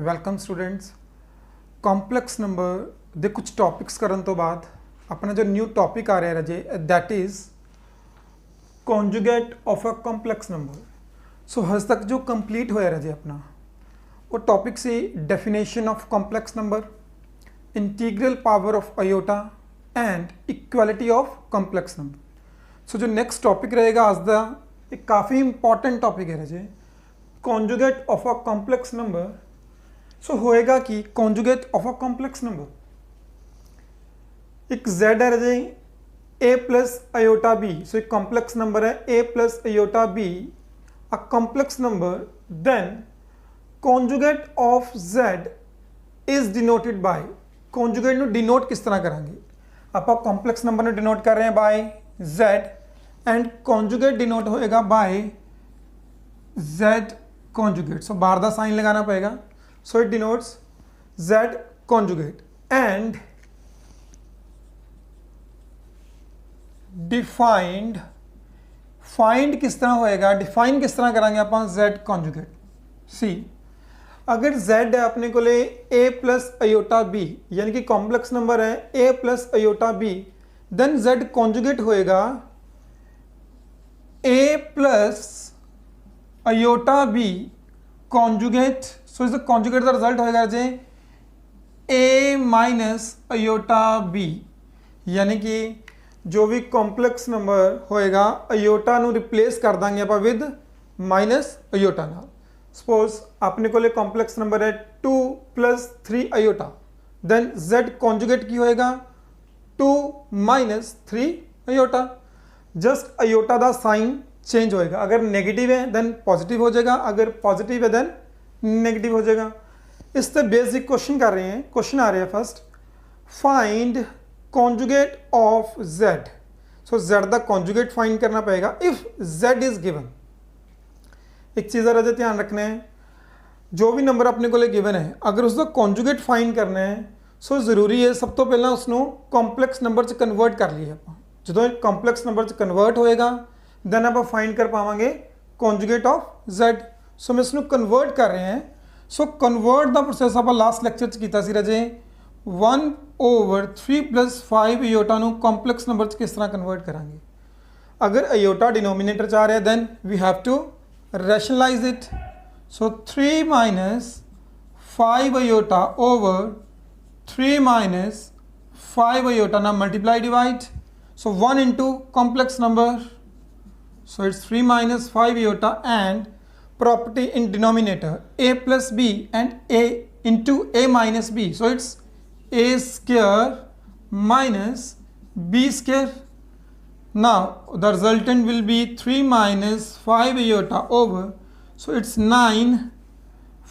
Welcome students. Complex number ਦੇ ਕੁਝ topics ਕਰਨ ਤੋਂ ਬਾਅਦ ਆਪਣਾ ਜੋ ਨਿਊ ਟੌਪਿਕ ਆ ਰਿਹਾ ਰਾਜੇ that is conjugate of a complex number. So ਹਜੇ ਤੱਕ ਜੋ ਕੰਪਲੀਟ ਹੋਇਆ ਰਾਜੇ ਆਪਣਾ ਉਹ ਟੌਪਿਕ ਸੀ definition of complex number, integral power of iota and equality of complex number. So जो नेक्स्ट टॉपिक रहेगा आज का एक काफ़ी इंपॉर्टेंट टॉपिक है राजे conjugate of a complex number. So होएगा कि conjugate of a complex number एक z है राजे a plus iota b। So एक कॉम्प्लेक्स नंबर है a plus iota b a complex number, then conjugate of z is denoted by. Conjugate ਨੂੰ denote किस तरह करांगे, ਆਪਾਂ कॉम्प्लेक्स नंबर ਨੂੰ डिनोट कर रहे हैं by z and conjugate denote होएगा बाय z कॉन्जुगेट। सो बाहर का साइन लगाना पड़ेगा। So it denotes z conjugate and defined. Find किस तरह होएगा, डिफाइन किस तरह करांगे आप z कॉन्जुगेट। सी अगर z है अपने को a प्लस आयोटा b यानी कि कॉम्प्लेक्स नंबर है a plus iota b, then z conjugate होएगा a plus iota b conjugate. So इस कॉन्जुगेट का रिजल्ट होएगा जे a माइनस आयोटा b, यानी कि जो भी कॉम्प्लेक्स नंबर होएगा आयोटा नू रिप्लेस कर देंगे आप विद माइनस आयोटा नाल। सपोज अपने को कॉम्प्लेक्स नंबर है 2 plus 3 iota, then z conjugate की होएगा 2 माइनस 3 आयोटा। जस्ट आयोटा का साइन चेंज होएगा, अगर नेगेटिव है देन पॉजिटिव हो जाएगा, अगर पॉजिटिव है देन नेगेटिव हो जाएगा। इस पर बेसिक क्वेश्चन कर रहे हैं। क्वेश्चन आ रहा है first, find conjugate of z। So z का कॉन्जुगेट फाइंड करना पड़ेगा इफ z इज गिवन। एक चीज़ राजा ध्यान रखना है, जो भी नंबर अपने को गिवन है अगर उसका कॉन्जुगेट फाइंड करना है सो जरूरी है सब तो पहला उसनों कॉम्प्लेक्स नंबर च कन्वर्ट कर लिए आप। जो कॉम्प्लेक्स नंबर च कन्वर्ट होएगा देन आप फाइंड कर पावांगे कॉन्जुगेट ऑफ z। सो मैं इसनों कन्वर्ट कर रहे हैं। सो कन्वर्ट का प्रोसैस आप लास्ट लैक्चर च कीता सी राजे 1/3 प्लस 5 आयोटा नू कॉम्प्लेक्स नंबर च किस तरह कन्वर्ट करांगे। अगर आयोटा डिनोमीनेटर च आ रहा then we have to rationalize it। so 3 minus 5 iota over 3 minus 5 iota, now multiply divide। so 1 into complex number, so it's 3 minus 5 iota and property in denominator a plus b and a into a minus b, so it's a square minus b square। Now the resultant will be 3 minus 5 iota over, so it's 9,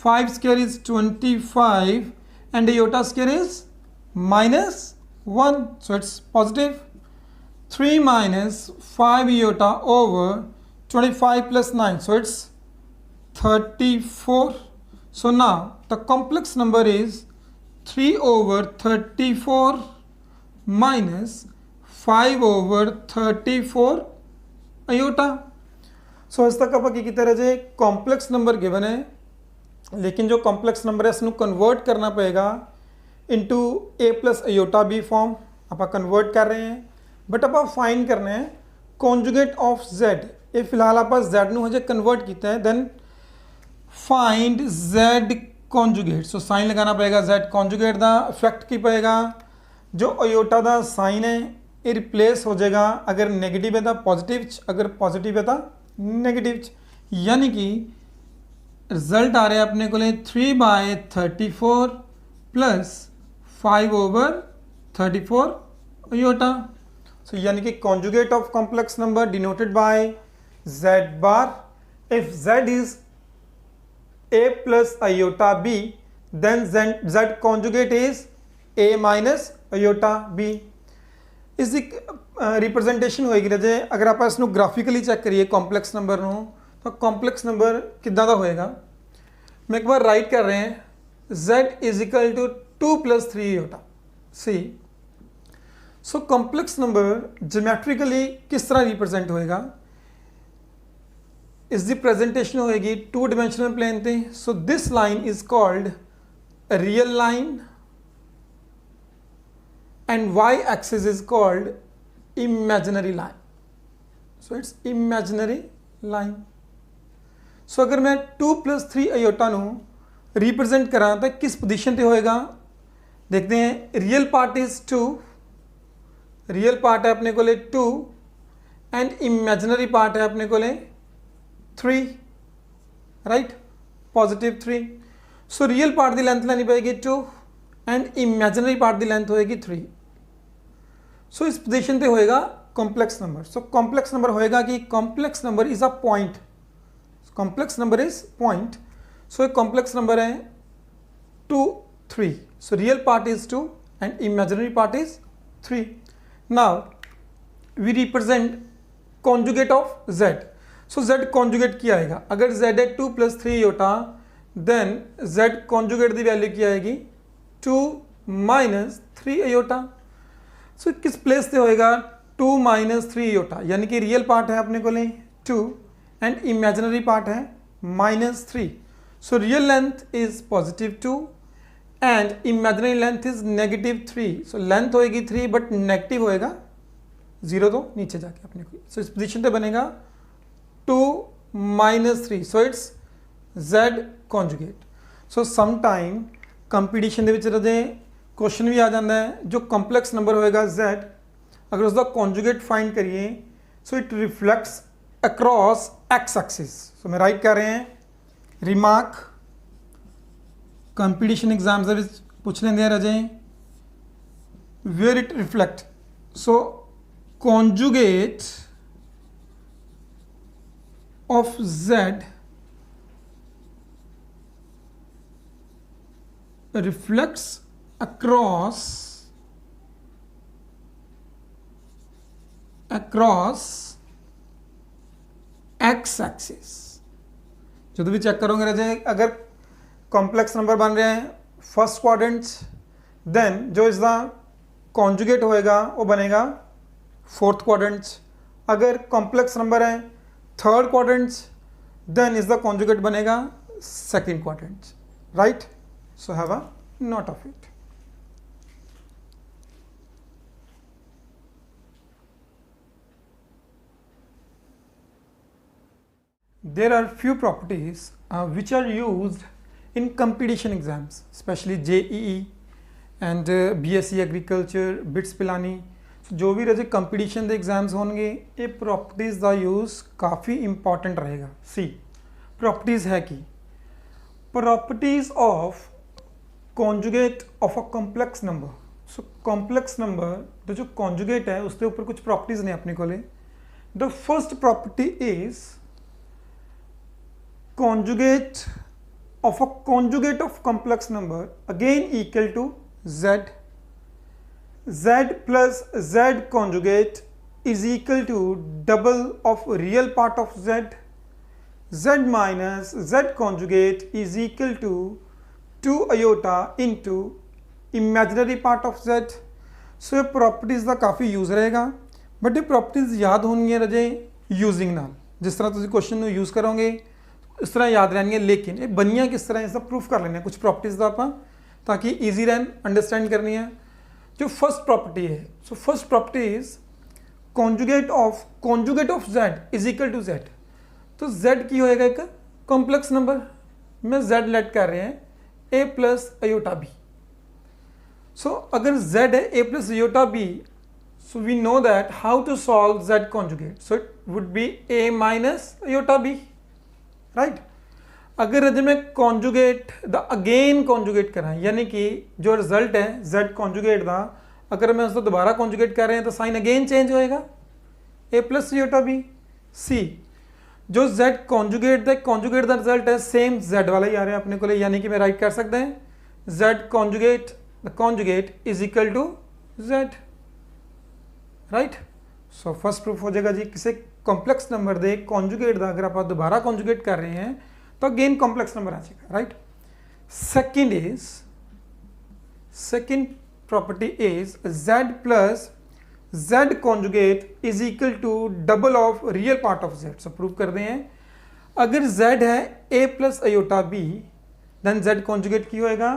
5 square is 25 and iota square is minus 1, so it's positive। 3 minus 5 iota over 25 plus 9, so it's 34। so now the complex number is 3/34 minus 5/34 iota. So अज तक आप किया रहे complex number given है, लेकिन जो complex number है इसनों convert करना पड़ेगा into a plus iota b form. आप कन्वर्ट कर रहे हैं बट आप फाइंड करना है कॉन्जुगेट ऑफ z। ये फिलहाल आप z नू हजे कन्वर्ट किया है, then find z conjugate. So sign लगाना पड़ेगा z कॉन्जुगेट का। इफेक्ट की पड़ेगा जो आयोटा का साइन है ये रिप्लेस हो जाएगा, अगर नेगेटिव है तो पॉजिटिव, अगर पॉजिटिव है तो नेगेटिव। यानी कि रिजल्ट आ रहा है अपने को 3/34 प्लस 5/34 आयोटा। सो यानी कि conjugate of complex number denoted by z bar. If z is a plus iota b then z conjugate is a minus iota b। इसकी रिप्रजेंटेशन होएगी राजे अगर आप इसनों ग्राफिकली चेक करिए कॉम्प्लेक्स नंबर नू, तो कॉम्प्लेक्स नंबर किद्दां दा होएगा। मैं एक बार राइट कर रहे हैं z is equal to 2 plus 3 iota सी। सो कॉम्प्लेक्स नंबर ज्योमेट्रिकली किस तरह रिप्रजेंट होएगा, इसकी प्रेजेंटेशन होएगी 2 डिमेंशनल प्लेन पे। So this line is called real line and y axis is called imaginary line. So it's imaginary line. So अगर मैं 2 + 3 iota ਨੂੰ रिप्रेजेंट करा तो किस पोजीशन पे होएगा, देखते हैं. Real part is 2, real part है अपने को 2 एंड इमेजिनरी पार्ट है अपने को 3, राइट, +3. सो रियल पार्ट की लेंथ लेनी पड़ेगी 2 एंड इमेजिनरी पार्ट की लेंथ होएगी 3. सो इस पोजीशन पे होएगा complex number. So complex number होएगा कि complex number is a point, complex number is point. So एक कॉम्प्लेक्स नंबर है 2, 3. So real part is 2 and imaginary part is 3. Now we represent conjugate of z. So z conjugate क्या आएगा, अगर z है 2 + 3 iota then z conjugate की value क्या आएगी 2 - 3 iota. सो किस प्लेस पे होएगा 2 - 3 आयोटा, यानी कि रियल पार्ट है अपने को 2 एंड इमेजिनरी पार्ट है -3. So real length is +2 and imaginary length is -3. So length होएगी 3 बट नेगेटिव होएगा 0 तो नीचे जाके अपने को. So इस पोजीशन पे बनेगा 2 - 3. So it's Z conjugate. So sometime competition ਦੇ ਵਿੱਚ रजे क्वेश्चन भी आ जाता है जो कॉम्प्लेक्स नंबर होएगा Z, अगर उसका कॉन्जुगेट फाइंड करिए so it reflects across x axis. So मैं राइट कर रहे हैं रिमार्क कंपटीशन एग्जाम्स ਦੇ ਵਿੱਚ ਪੁੱਛ ਲੈਂਦੇ ਆ ਰਜੇ where it reflect. So conjugate of Z reflects across x axis. जो भी चेक करोगे रजे अगर कॉम्प्लेक्स नंबर बन रहे हैं फर्स्ट क्वाड्रेंट देन जो इसका कॉन्जुगेट होएगा वो बनेगा फोर्थ क्वाड्रेंट. अगर कॉम्प्लेक्स नंबर है थर्ड क्वाड्रेंट देन इसका कॉन्जुगेट बनेगा second quadrant, right. So have a note of it. There are few properties which are used in competition exams, especially JEE and BSc Agriculture, BITS Pilani. So, जो भी रजे competition ਦੇ exams होंगे ये properties का use काफ़ी important रहेगा. सी properties है कि properties of conjugate of a complex number. So complex number जो कॉन्जुगेट है उसके ऊपर कुछ प्रॉपर्टीज़ ने अपने को. The first property is conjugate of a conjugate of complex number again equal to z. Z plus z conjugate is equal to double of real part of z. Z minus z conjugate is equal to 2 iota into imaginary part of z. So ये properties का काफ़ी use रहेगा but ये properties याद होनी है रजे using नाल. जिस तरह तुम क्वेश्चन में यूज़ करोगे इस तरह याद रहनी, लेकिन ये बनिया किस तरह इसका प्रूफ कर लेने कुछ प्रॉपर्टीज़ का आप ताकि ईजी रहन अंडरस्टैंड करनी है. जो फर्स्ट प्रॉपर्टी है so first property is conjugate of z is equal to z. तो z की होएगा एक कॉम्प्लेक्स नंबर में z लेट कर रहे हैं a plus iota b. So अगर z है a plus iota b so we know that how to solve z conjugate. So it would be a minus iota b, right. अगर यदि मैं conjugate the again conjugate करा यानी कि जो result है z कॉन्जुगेट का अगर मैं उसको दोबारा कॉन्जुगेट कर रहे हैं तो साइन अगेन चेंज होएगा a प्लस आयोटा b. सी जो z कॉन्जुगेट का रिजल्ट है सेम z वाला ही आ रहा है अपने को, यानी कि मैं राइट कर सकते हैं z conjugate is equal to z, right. So first proof हो जाएगा जी किसी कॉम्प्लेक्स नंबर दे कॉन्जुगेट का अगर आप दोबारा कॉन्जुगेट कर रहे हैं तो अगेन कॉम्प्लेक्स नंबर आ जाएगा, right. Second property is z plus z conjugate is equal to double of real part of z. So prove कर रहे हैं अगर z है a plus iota b then z conjugate की होएगा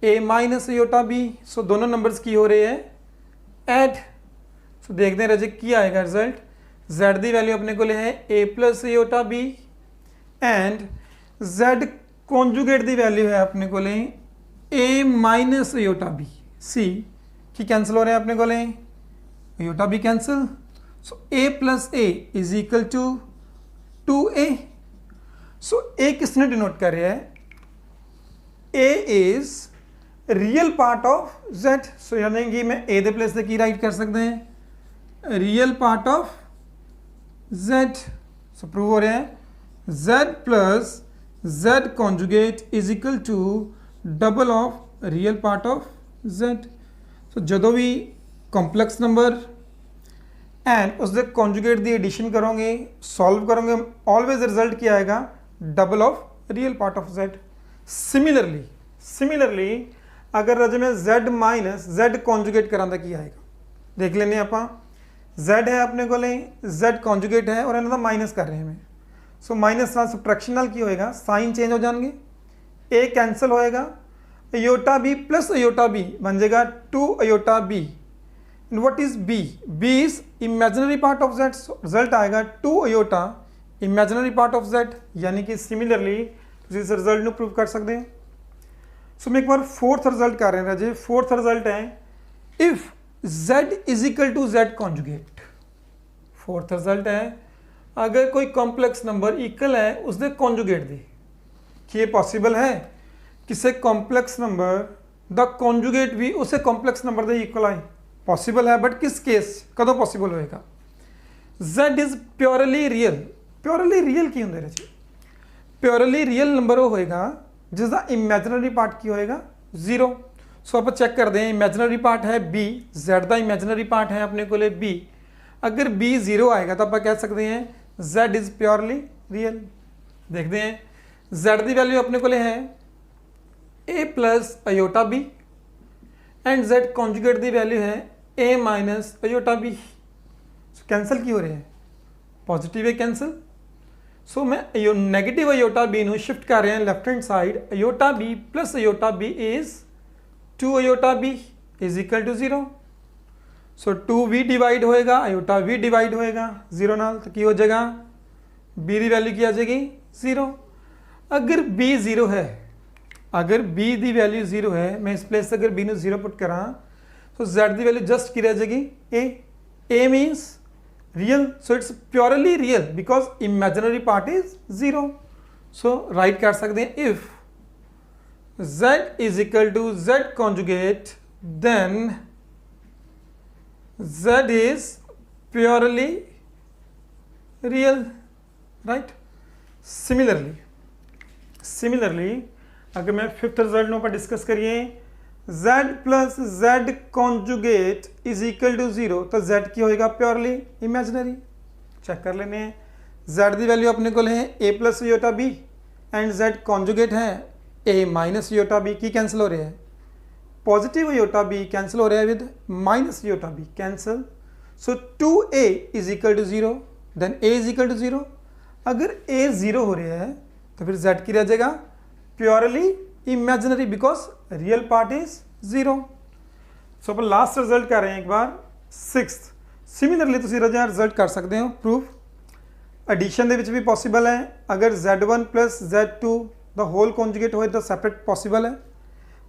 a minus iota b. So दोनों numbers की हो रहे हैं ऐड। सो देखते हैं रजे की आएगा रिजल्ट। z की वैल्यू अपने को है a plus iota b and z conjugate की वैल्यू है अपने को a minus iota b. See की कैंसिल हो रहे हैं अपने को iota b cancel. So a plus a is equal to 2a। So a किसने डिनोट कर रहा है? a is real part of z। So यानी कि मैं a के प्लेस से की राइट कर सकते हैं real part of z। So prove हो रहा है z plus z conjugate is equal to double of real part of z। So जो भी कॉम्प्लेक्स नंबर एंड उसके कॉन्जुगेट की एडिशन करोगे सॉल्व करोगे ऑलवेज रिजल्ट क्या आएगा? Double of real part of z। Similarly अगर रज में z माइनस z कॉन्जुगेट करांदा की आएगा देख लेने आप। z है अपने को z कॉन्जुगेट है और इन्हों का माइनस कर रहे हैं हमें। सो माइनस नाल सबट्रैक्शन नाल की होएगा साइन चेंज हो जाएंगे a कैंसल होएगा iota b plus iota b बन जाएगा 2 iota b। What is b? b is imaginary part of z। Result आएगा 2 iota imaginary part of z। यानी कि सिमिलरली इस रिजल्ट को प्रूव कर सकते हैं। सो मैं एक बार फोर्थ रिजल्ट कर रहे हैं राजे। फोर्थ रिजल्ट है if z is equal to z conjugate. Fourth result है अगर कोई कॉम्प्लेक्स नंबर इक्वल है उसके कॉन्जुगेट दी कि ये पॉसिबल है किसी कॉम्प्लेक्स नंबर द कॉन्जुगेट भी उस कॉम्प्लेक्स नंबर के इक्वल आए पॉसिबल है। बट किस केस कदों पॉसिबल होएगा? z is purely real. Purely real की होंगे रजी? प्योरली रियल नंबर वो होएगा जिसका इमेजिनरी पार्ट की होएगा 0। सो आप चेक करते हैं इमेजिनरी पार्ट है b, z का इमेजिनरी पार्ट है अपने को b। अगर b 0 आएगा तो आप कह सकते हैं z इज प्योरली रियल। देखते हैं z की वैल्यू अपने को है a plus iota b and z conjugate की वैल्यू है a minus iota b। Cancel की हो रहे हैं पॉजिटिव है कैंसल। सो मैं नेगेटिव आयोटा b ਨੂੰ शिफ्ट कर रहे हैं left hand side. Iota b plus iota b is 2 iota b is equal to 0। सो 2v डिवाइड होएगा आयोटा v डिवाइड होएगा 0 नाल तो की हो जाएगा b की वैल्यू की आ जाएगी 0। अगर b 0 है अगर b की वैल्यू 0 है मैं इस प्लेस से अगर b ਨੂੰ 0 पुट करा तो z की वैल्यू जस्ट की रह जाएगी a means real। so it's purely real because imaginary part is 0। so write कर सकते हैं if z is equal to z conjugate then z is purely real, right? similarly अगर मैं फिफ्थ रिजल्ट पर discuss करिए z plus z conjugate is equal to 0 तो z की होएगा प्योरली इमेजिनरी। चेक कर लेने हैं z की वैल्यू अपने को है a plus iota b and z conjugate है a माइनस आयोटा b की कैंसिल हो रहे हैं पॉजिटिव आयोटा b कैंसिल हो रहा है with minus iota b cancel. So 2a is equal to 0 then a is equal to 0। अगर a 0 हो रहा है तो फिर z की रह जाएगा purely imaginary because real part is 0। So upon last result कर रहे हैं एक बार सिक्स्थ। सिमिलरली तुम रजा रिजल्ट कर सकते हो प्रूफ एडिशन के भी पॉसिबल है। अगर z1 plus z2 the whole conjugate होए तो सैपरेट पॉसिबल है।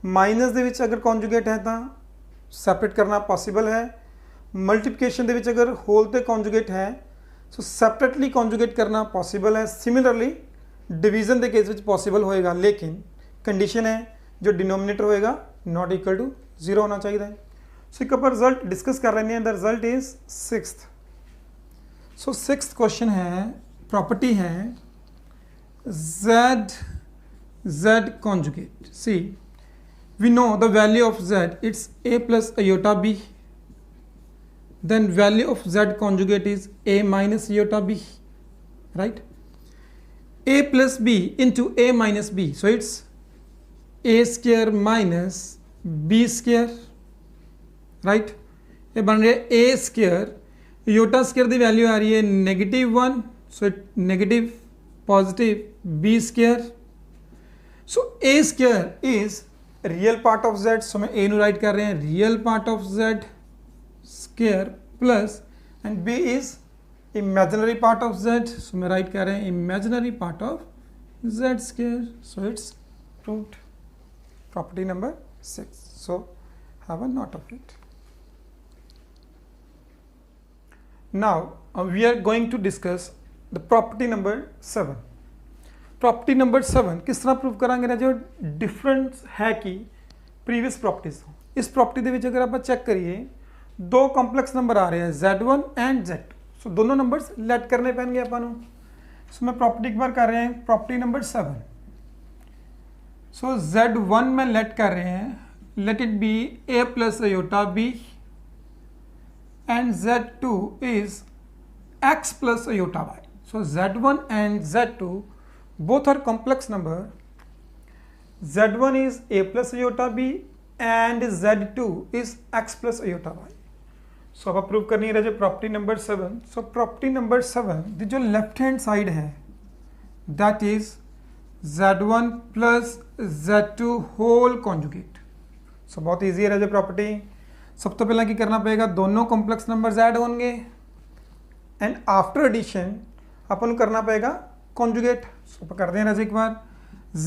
माइनस के अगर कॉन्जुगेट है तो सैपरेट करना पॉसिबल है। मल्टीप्लिकेशन के अगर होल तो कॉन्जुगेट है सो सैपरेटली कॉन्जुगेट करना पॉसिबल है। सिमिलरली डिवीजन के केस में पॉसिबल होएगा लेकिन कंडीशन है जो डिनोमिनेटर होएगा नॉट इक्वल टू 0 होना चाहिए। सो एक पर रिजल्ट डिस्कस कर रहे हैं the result is sixth. So sixth question है प्रॉपर्टी है z conjugate। See we know the value of z it's a plus iota b then value of z conjugate is a minus iota b, right? A plus b into a minus b, so it's a square minus b square, right? ये बन रहा है a square iota square की value आ रही है -1, so it negative positive b square, so a square is real part of z, सो मैं a ਨੂੰ right कर रहे हैं real part of z square plus and b is imaginary part of z, सो मैं write कर रहे हैं imaginary part of z square, so it's proved property number 6, so have a note of it. Now we are going to discuss the property number 7. Property number 7 किस तरह prove करांगे ना, जो difference है कि प्रीवियस प्रॉपर्टीज ਤੋਂ. इस property ਦੇ ਵਿੱਚ अगर आप चेक करिए दो ਕੰਪਲੈਕਸ ਨੰਬਰ आ रहे हैं z1 एंड z2, सो दोनों नंबर्स लेट करने ਪੈਣਗੇ ਆਪਾਂ ਨੂੰ. सो मैं प्रॉपर्टी एक बार कर रहे हैं प्रॉपर्टी नंबर 7. सो z1 में लेट कर रहे हैं, let it be a plus iota b and z2 is x plus iota y. So z1 and z2 both are complex number. z1 is a plus iota b and z2 is x plus iota y. So अब prove करनी है property number 7. So property number 7 दी जो left hand side है that is z1 plus z2 whole conjugate. So बहुत easy है property. सब तो पहला की करना पड़ेगा, दोनों कॉम्प्लेक्स नंबर्स ऐड होंगे एंड आफ्टर एडिशन अपन करना पड़ेगा कॉन्जुगेट. सो कर दें राजे एक बार.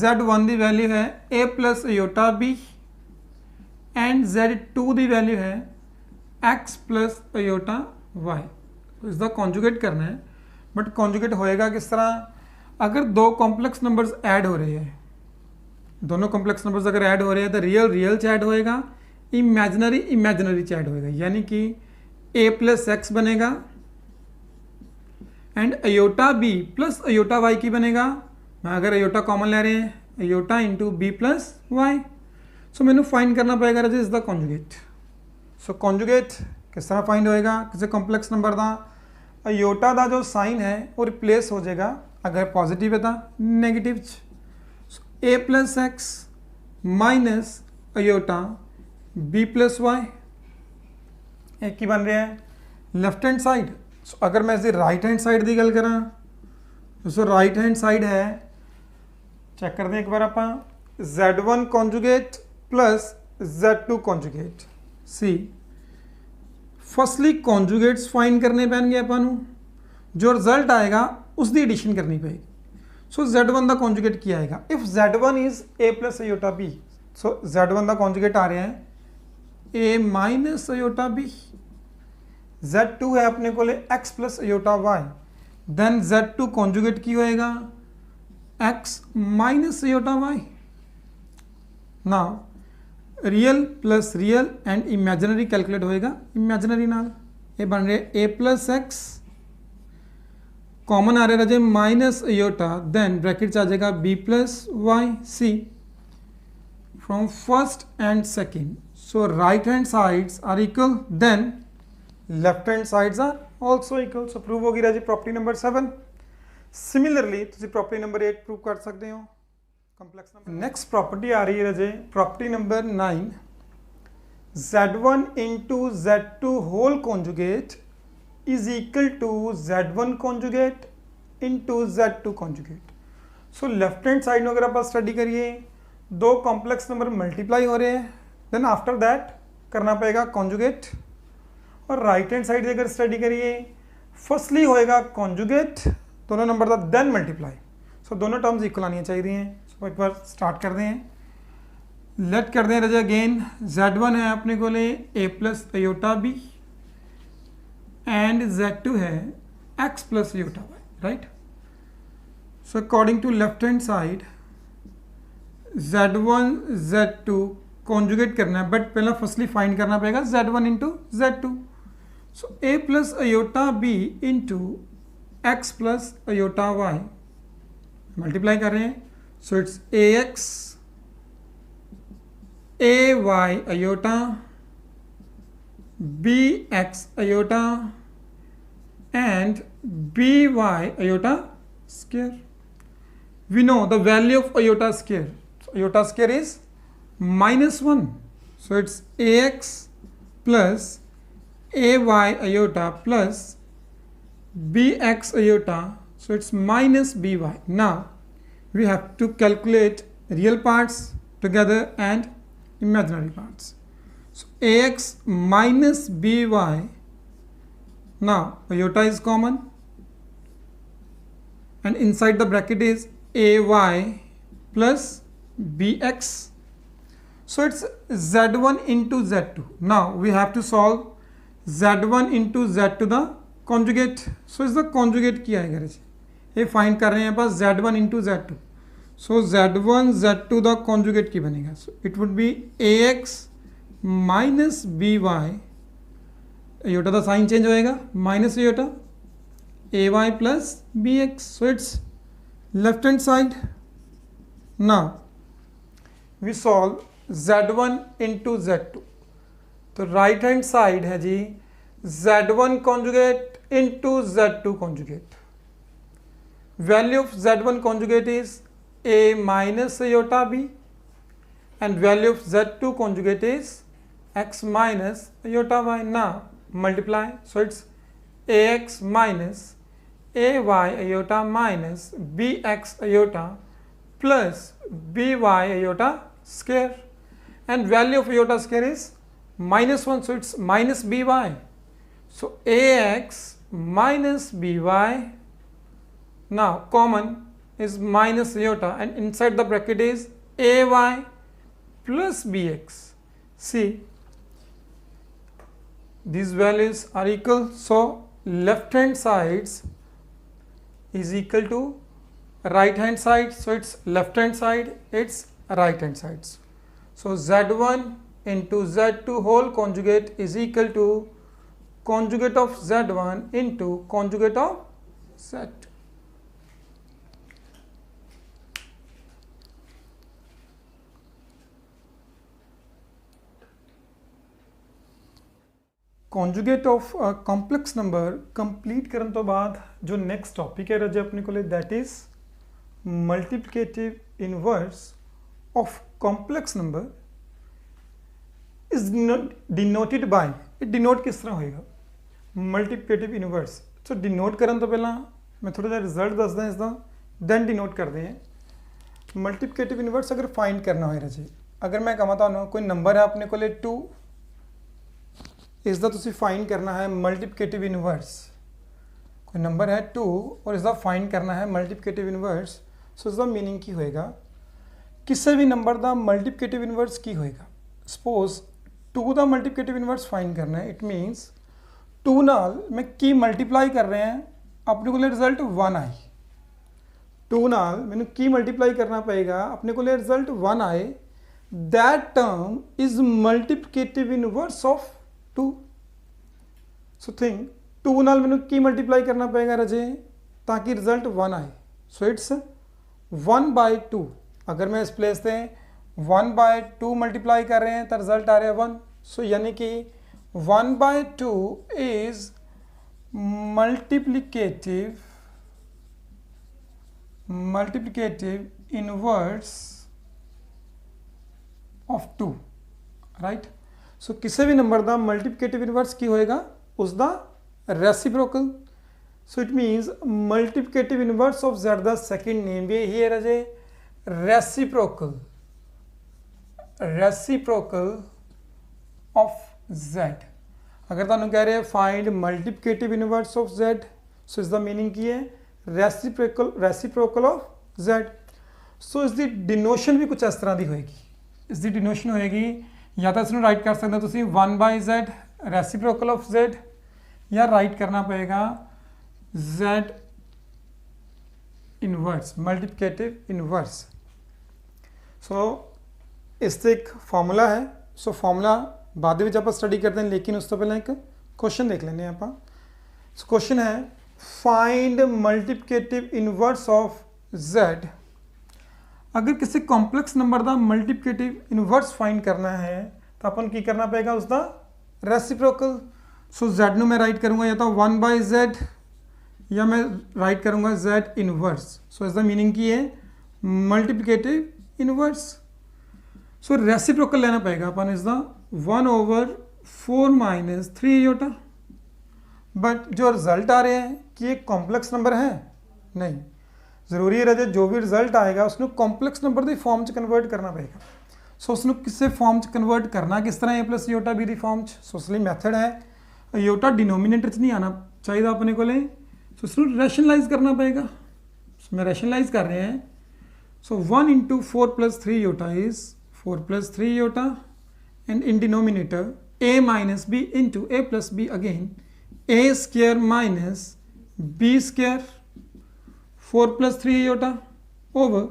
z1 की वैल्यू है a plus iota b and z2 की वैल्यू है x प्लस अयोटा y. इसका कॉन्जुगेट करना है, बट कॉन्जुगेट होएगा किस तरह, अगर दो कॉम्प्लेक्स नंबर्स ऐड हो रहे हैं, दोनों कॉम्प्लेक्स नंबर्स अगर ऐड हो रहे हैं तो रियल रियल च ऐड होएगा, इमेजिनरी इमेजिनरी च ऐड होएगा, यानी कि a प्लस एक्स बनेगा and iota b plus iota y की बनेगा. मैं अगर अयोटा कॉमन ले रहे हैं iota into b plus y. So मैंने फाइंड करना पड़ेगा राजे is the conjugate. So conjugate किस तरह फाइंड होएगा, किसी कॉम्प्लेक्स नंबर का अयोटा का जो साइन है वो रिप्लेस हो जाएगा, अगर पॉजिटिव है तो negative. a plus x minus iota b plus y एक ही बन रहे हैं लेफ्ट हैंड साइड. सो अगर मैं इसकी राइट हैंड साइड की गल करा, सो राइट हैंड साइड है, चेक करते हैं एक बार आप z1 conjugate plus z2 conjugate. See firstly conjugates find करने पैणगे अपन, जो रिजल्ट आएगा उसकी एडिशन करनी पेगी. सो z1 का कॉन्जुगेट क्या आएगा, if z1 is a plus iota b, so z1 का कॉन्जुगेट आ रहा है a minus iota b, z2 है अपने को x plus iota y, then z2 conjugate की होएगा x minus iota y. Now real plus real and imaginary calculate होएगा imaginary नाल, ये बन रहे a प्लस एक्स कॉमन आ रहा है माइनस अयोटा, देन ब्रैकेट आ जाएगा b plus y. See from first and second, so right hand sides are equal, then left hand sides are also equal. so prove होगी राजी property number 7. Similarly तुसी property number 8 prove कर सकते हो complex number. Next property आ रही है राजे property number 9. z1 into z2 whole conjugate is equal to z1 conjugate into z2 conjugate. So left hand side में अगर आप स्टडी करिए दो कॉम्प्लेक्स नंबर मल्टीप्लाई हो रहे हैं, देन आफ्टर दैट करना पड़ेगा कॉन्जुगेट. और राइट हैंड साइड अगर स्टडी करिए फर्स्टली होएगा कॉन्जुगेट दोनों नंबर का, देन मल्टीप्लाई. सो दोनों टर्म्स इक्वल आनी चाहिए. सो एक बार स्टार्ट कर दें, लेट कर दें रजा अगेन. z1 है अपने को a plus iota b and z2 है x plus iota y, right. So according to left hand side z1 z2 conjugate करना है, बट पहला फर्स्टली फाइंड करना पड़ेगा z1 into z2. So a plus iota b into x plus iota y multiply कर रहे हैं. So it's ax ay iota bx iota and by iota square. We know the value of iota square. Iota square is -1, so it's ax plus ay iota plus bx iota, so it's minus by. Now we have to calculate real parts together and imaginary parts. So ax minus by, now iota is common and inside the bracket is ay plus bx. So it's z1 into z2. Now we have to solve z1 into z to the conjugate. So is the conjugate क्या आएगा जी, ये find कर रहे हैं पास z1 into z2. So z1 z2 the conjugate की बनेगा. So it would be ax minus by, iota का sign change होएगा, minus iota ay plus bx. So it's left hand side. Now we solve z1 into z2. तो right hand side है जी z1 conjugate into z2 conjugate. Value of z1 conjugate is a minus iota b and value of z2 conjugate is x minus iota y. Now multiply. So it's ax minus ay iota minus bx iota plus by iota square, and value of iota square is -1, so it's minus by. So ax minus by, now common is minus iota and inside the bracket is ay plus bx. See, these values are equal, so left hand sides is equal to right hand side. So it's left hand side, it's right hand sides. So z1 into z2 whole conjugate is equal to conjugate of z1 into conjugate of z2. Conjugate of complex number complete करने तो बाद जो next topic है रजे अपने को लिए, that is multiplicative inverse of complex number is denoted bye. ये denote किस तरह होएगा मल्टीप्लिकेटिव इनवर्स. सो डिनोट करने तो पहला मैं थोड़ा सा रिजल्ट दसदा इसका, दैन डिनोट करते हैं. मल्टीप्लिकेटिव इनवर्स अगर फाइंड करना हो रजे, अगर मैं कहा था कोई नंबर है अपने को लिए 2, इसका तुसी फाइंड करना है मल्टीप्लिकेटिव इनवर्स. कोई नंबर है 2 और इसका फाइंड करना है मल्टीप्लिकेटिव इनवर्स. सो इसका मीनिंग की होएगा, किसी भी नंबर का मल्टीप्लिकेटिव इनवर्स की होएगा. सपोज 2 का मल्टीप्लिकेटिव इनवर्स फाइंड करना है, इट मीनस 2 नाल मैं की मल्टीप्लाई कर रहे हैं, अपने को रिजल्ट 1 आए. 2 नाल मैंने की मल्टीप्लाई करना पड़ेगा, अपने को रिजल्ट 1 आए. That term is multiplicative inverse of 2. So think 2 नाल मैंने की मल्टीप्लाई करना पड़ेगा रजे ताकि रिजल्ट 1 आए. So it's 1/2. अगर मैं इस प्लेस से 1/2 मल्टीप्लाई कर रहे हैं तो रिजल्ट आ रहा है 1. सो यानी कि 1/2 is multiplicative inverse of 2, right. So किसी भी नंबर का मल्टीप्लिकेटिव इनवर्स की होएगा उसका reciprocal. So it means multiplicative inverse of z का सेकंड नेम भी यही है रजे रेसिप्रोकल ऑफ z. अगर तुम कह रहे हैं find multiplicative inverse of z, सो इसका मीनिंग की है रेसिप्रोकल ऑफ z. सो इसकी डिनोशन भी कुछ इस तरह की होएगी. इसकी डिनोशन होएगी या तो इसमें राइट कर सकते हो तुम 1/z रेसिप्रोकल ऑफ z, या राइट करना पड़ेगा z इनवर्स मल्टीप्लिकेटिव इनवर्स. सो इससे एक फार्मूला है. सो फार्मूला बाद में आप स्टडी करते हैं, लेकिन उस तो पहले एक क्वेश्चन देख लेने आप. सो क्वेश्चन है find multiplicative inverse of z. अगर किसी कॉम्प्लेक्स नंबर का मल्टीप्लिकेटिव इनवर्स फाइंड करना है तो अपन की करना पड़ेगा उसका रेसिप्रोकल. सो z ਨੂੰ मैं राइट करूँगा या तो 1/z या मैं राइट करूँगा z इनवर्स. सो इसका मीनिंग की है मल्टीप्लिकेटिव इनवर्स. सो रेसिप्रोकल लेना पड़ेगा अपन इसका 1/4 - 3 iota. बट जो रिजल्ट आ रहे हैं कि ये कॉम्प्लेक्स नंबर है नहीं, जरूरी है रजे जो भी रिजल्ट आएगा उसमें कॉम्प्लेक्स नंबर की फॉर्म च कन्वर्ट करना पड़ेगा. ਸੋ ਉਸ ਨੂੰ ਕਿਸੇ ਫਾਰਮ 'ਚ ਕਨਵਰਟ ਕਰਨਾ ਕਿਸ ਤਰ੍ਹਾਂ a plus iota b the farm 'ਚ। ਸੋ ਉਸ ਲਈ ਮੈਥਡ ਹੈ iota डिनोमिनेटर 'ਚ ਨਹੀਂ ਆਉਣਾ ਚਾਹੀਦਾ ਆਪਣੇ ਕੋਲੇ। ਸੋ ਇਸ ਨੂੰ ਰੈਸ਼ਨਲਾਈਜ਼ ਕਰਨਾ ਪਏਗਾ। ਸੋ ਮੈਂ ਰੈਸ਼ਨਲਾਈਜ਼ ਕਰ ਰਿਹਾ ਹਾਂ। ਸੋ 1 into 4 plus 3 iota is 4 plus 3 iota, and in denominator a minus b into a plus b again, a square minus b square, 4 plus 3 iota over,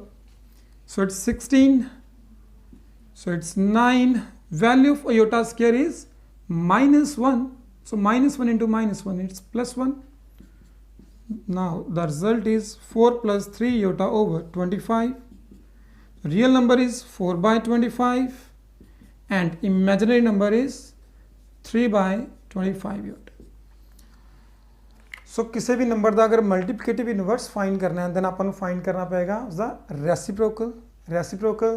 so it's 16, so it's 9, value of iota square is minus 1, so minus 1 into minus 1, it's plus 1. Now the result is 4 plus 3 iota over 25. Real number is 4 by 25 and imaginary number is 3 by 25 iota. सो किसी भी number का अगर multiplicative inverse find करना है then आपको find करना पेगा उसका रैसिप्रोकल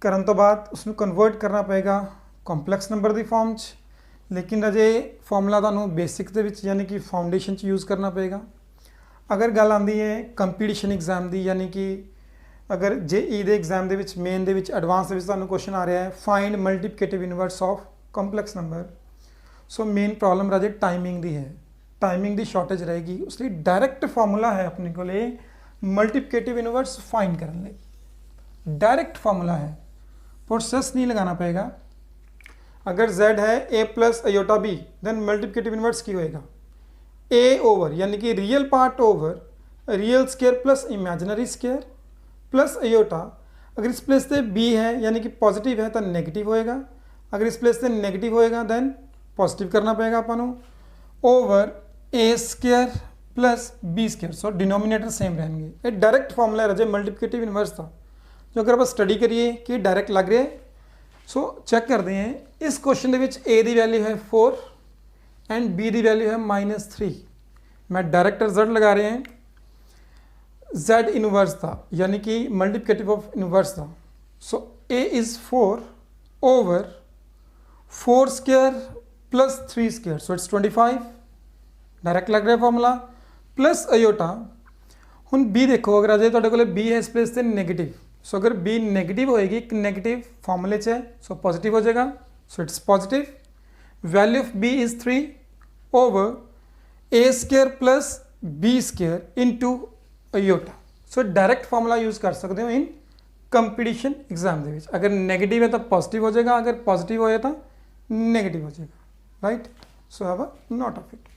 करन तो बाद उसको कन्वर्ट करना पेगा कॉम्पलैक्स नंबर की फॉर्म च। लेकिन अजे फॉर्मूला तुहानू बेसिक दे विच यानी कि फाउंडेशन च यूज़ करना पेगा। अगर गल आंदी है कंपीटिशन एग्जाम की यानी कि अगर JEE दे एग्जाम दे विच मेन दे विच एडवांस दे विच तुहानू क्वेश्चन आ रहा है find multiplicative inverse of complex number. So main problem राजे टाइमिंग दी है, टाइमिंग की शॉर्टेज रहेगी। उसलिए डायरैक्ट फार्मूला है अपने को मल्टीप्लिकेटिव इनवर्स फाइंड करने लिए डायरैक्ट फार्मूला है, प्रोसेस नहीं लगाना पड़ेगा। अगर z है a plus iota b then multiplicative inverse की होएगा a ओवर यानी कि real part over real square plus imaginary square plus iota। अगर इस प्लेस से b है यानी कि पॉजिटिव है तो नेगेटिव होएगा, अगर इस प्लेस से नेगेटिव होएगा देन पॉजिटिव करना पड़ेगा अपन over a square plus b square. So denominator same रहेंगे। ये डायरेक्ट फॉर्मूला है मल्टीप्लिकेटिव इनवर्स था जो अगर आप स्टडी करिए कि डायरेक्ट लग रहा है। सो चेक करते हैं इस क्वेश्चन के a की वैल्यू है 4 एंड b की वैल्यू है -3। मैं डायरेक्ट रिजल्ट लगा रहे हैं z इनवर्स था यानी कि मल्टीप्लिकेटिव ऑफ इनवर्स था। सो a is 4 over 4 square plus 3 square, so it's 25 direct लग रहा है फॉर्मूला प्लस iota। हुण b देखो अगर अजे तुहाडे कोल b है इस प्लेस से नेगेटिव, सो अगर b नेगेटिव होएगी एक नेगेटिव फॉर्मूले च है सो पॉजिटिव हो जाएगा, so it's positive. Value of b is 3 over a square plus b square into iota। So direct formula use कर सकते हो इन कंपटीशन एग्जाम के। अगर नेगेटिव है तो पॉजिटिव हो जाएगा, अगर पॉजिटिव होया तो नेगेटिव हो जाएगा, right. So have a note of it.